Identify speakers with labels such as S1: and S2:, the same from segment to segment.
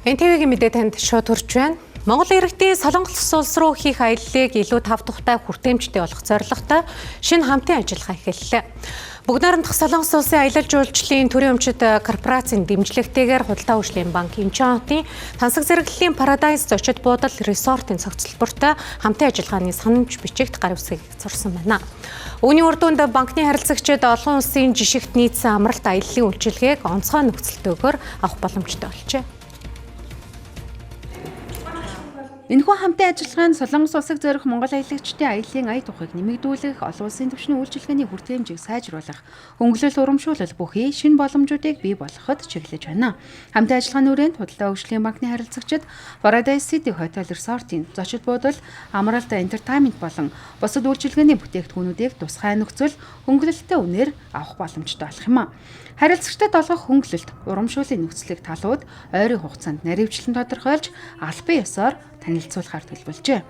S1: НТВ-ийн мэдээ танд шууд хүрч байна. Монгол иргэдийн Солонгос улс руу хийх аяллыг илүү тав тухтай хүртээмжтэй болгох зорилготой шинэ хамтын ажиллагаа эхэллээ. Бүгд найрамдах Солонгос улсын аялал жуулчлалын төрийн өмчит корпорацийн дэмжлэгтэйгээр Худалдаа хөгжлийн банк Инчон хотын тансаг зэрэглэлийн Paradise зочид буудал resort-ын цогцлбортой хамтын ажиллагааны санамж бичигт гар үсгийг зурсан байна. Үүний үр дүнд банкны харилцагчид олон улсын жишигт нийцсэн амралт аяллаа үйлчилгээг онцгой нөхцөлтөөр авах боломжтой болжээ.
S2: Энэхүү хамтын ажиллагаа нь Солонгос улсыг зорих Монгол аялагчдын аяллаа ая тухайг нэмэгдүүлэх, олон улсын түвшний үйлчилгээний хүртээмжийг сайжруулах, хөнгөлөлт урамшуулал бүхий шинэ боломжуудыг бий болгоход чиглэж байна. Хамтын ажиллагааны хүрээнд Худалдаа хөгжлийн банкны харилцагчид Paradise City Hotel Resort-ийн зочид буудал, амралт entertainment болон бусад үйлчилгээний бүтээгдэхүүнүүдийг тусгай нөхцөл хөнгөлөлттэй үнээр авах боломжтой болох юм а. Харилцагчдад олгох хөнгөлөлт, урамшууллын нөхцөлийг талууд ойрын хугацаанд наривчлан тодорхойлж албан ёсоор танилцуулахаар төлөвлөжээ.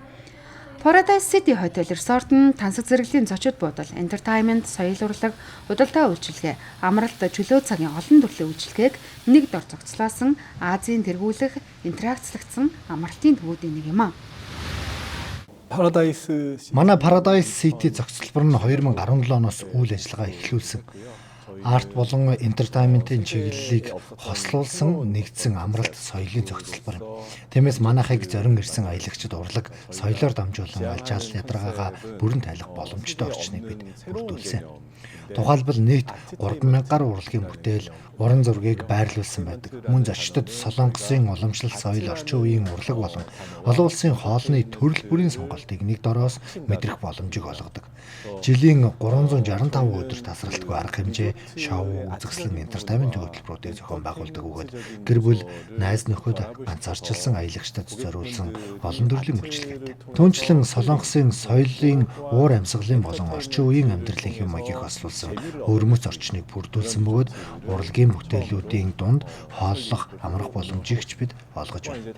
S2: Paradise City Hotel Resort нь тансаг зэрэглэлийн зочид буудал, entertainment, соёл урлаг, худалдаа үйлчилгээ, амралт, чөлөө цагийн олон төрлийн үйлчилгээг нэг дор зохицлоосон Азийн тэргүүлэх, интеракцлагдсан амралтын төвүүдийн нэг юм а.
S3: Манай Paradise City зохицлбор нь 2017 оноос үйл ажиллагаа эхлүүлсэн. Арт болон entertainment-ийн чиглэлийг хослуулсан нэгдсэн амралт соёлын зохицлбор юм. Тиймээс манайхыг зорин ирсэн аялагчид урлаг соёлоор дамжуулан альжаал ядаргаагаа бүрэн тайлах боломжтой орчныг бид бүрдүүлсэн. Тухайлбал нийт 3000 гаруй урлагийн бүтээл, уран зургийг байрлуулсан байдаг. Мөн зочдод Солонгосын уламжлалт соёл, орчин үеийн урлаг болон олон улсын хоолны төрөл бүрийн сонголтыг нэг дороос мэдрэх боломжийг олгодог. Жилийн 365 өдөр тасралтгүй арга хэмжээ, шоу, үзэсгэлэн, entertainment хөтөлбөрүүдийг зохион байгуулдаг бөгөөд гэр бүл, найз нөхөд ганцаарчилсан аялагчдад зориулсан олон төрлийн үйлчилгээтэй. Түүнчлэн Солонгосын соёлын уур амьсгалын болон орчин үеийн амьдралын хэм маягийг хослуулсан өвөрмөц орчныг бүрдүүлсэн бөгөөд урлагийн бүтээлүүдийн дунд хооллох, амрах боломжийг ч бид олгож байна.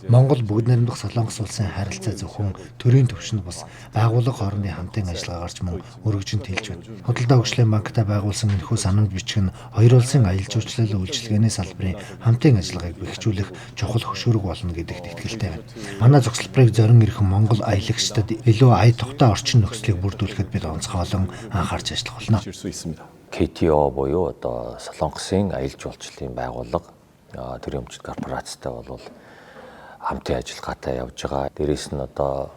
S3: Монгол бүгд найрамдах Солонгос улсын харилцаа зөвхөн төрийн түвшинд бус байгууллага хоорондын хамтын ажиллагаагаар ч мөн өргөжин тэлж байна. Худалдаа хөгжлийн банктай байгуулсан энэхүү санамж бичих нь хоёр улсын аялал жуулчлалын үйлчилгээний салбарын хамтын ажиллагааг бэхжүүлэх чухал хөшүүрэг болно гэдэгт итгэлтэй байна. Манай зохицлборыг зорин ирэх Монгол аялагчдад илүү ая тухтай орчин нөхцөлийг бүрдүүлэхэд бид онцгойлон анхаарч ажиллах болно.
S4: KTO буюу одоо Солонгосын аялал жуулчлалын байгууллага төрийн өмчит корпорацтай бол хамтын ажиллагаатай явж байгаа. Дээрээс нь одоо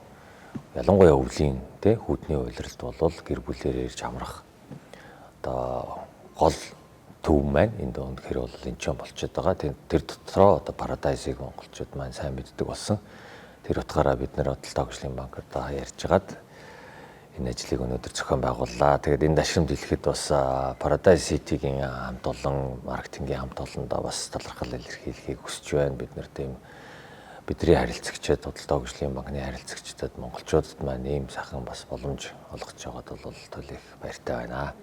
S4: ялангуяа өвлийн хүүдний уйлралд бол гэр бүлээр ирж амрах одоо гол төв маань энд өнөхөр бол Инчон болчиход байгаа. Тэр дотроо одоо Paradise-ыг монголчууд маань сайн мэддэг болсон. Тэр утгаараа бид нэр Худалдаа хөгжлийн банк одоо ярьж хагаад энэ ажлыг өнөөдөр зохион байгууллаа. Тэгээд энэ дашрамд хэлэхэд бас Paradise City-гийн хамт олон маркетингийн хамт олондоо бас талархал илэрхийлэхийг хүсэж байна. Бид нар тийм бидний харилцагчид, Худалдаа хөгжлийн банкны харилцагчдад монголчуудад маань ийм сайхан бас боломж олгож байгаад бол төлөөх баяртай байна.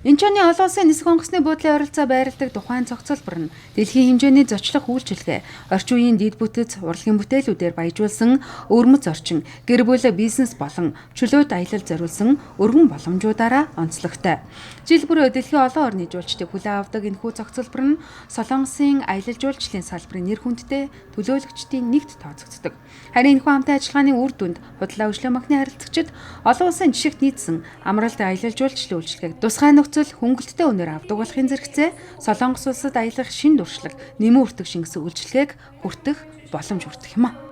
S2: Инчоны олон улсын нисэх онгоцны буудлын оролцоо байрладаг тухайн цогцлбор нь дэлхийн хэмжээний зочлох үйлчилгээ, орчин үеийн дэд бүтэц, урлагийн бүтээлүүдээр баяжуулсан өвөрмөц орчин, гэр бүл, бизнес болон чөлөөт аялал зориулсан өргөн боломжуудаараа онцлогтой. Жил бүр дэлхийн олон орны жуулчдыг хүлээн авдаг энэхүү цогцлбор нь Солонгосын аялал жуулчлалын салбарын нэр хүндтэй төлөөлөгчдийн нэгт тооцогддог. Харин энэхүү хамтын ажиллагааны үр дүнд Худалдаа хөгжлийн банкны харилцагчид олон улсын жишигт нийцсэн амралт аялал жуулчлалын үйлчилгээг тусгай нөхцөл хөнгөлөлттэй үнээр авдаг болохын зэрэгцээ Солонгос улсад аялах шин дуршлаг, нэмэн үртэг шингэсэн үйлчилгээг хүртэх боломж хүртэх юм а.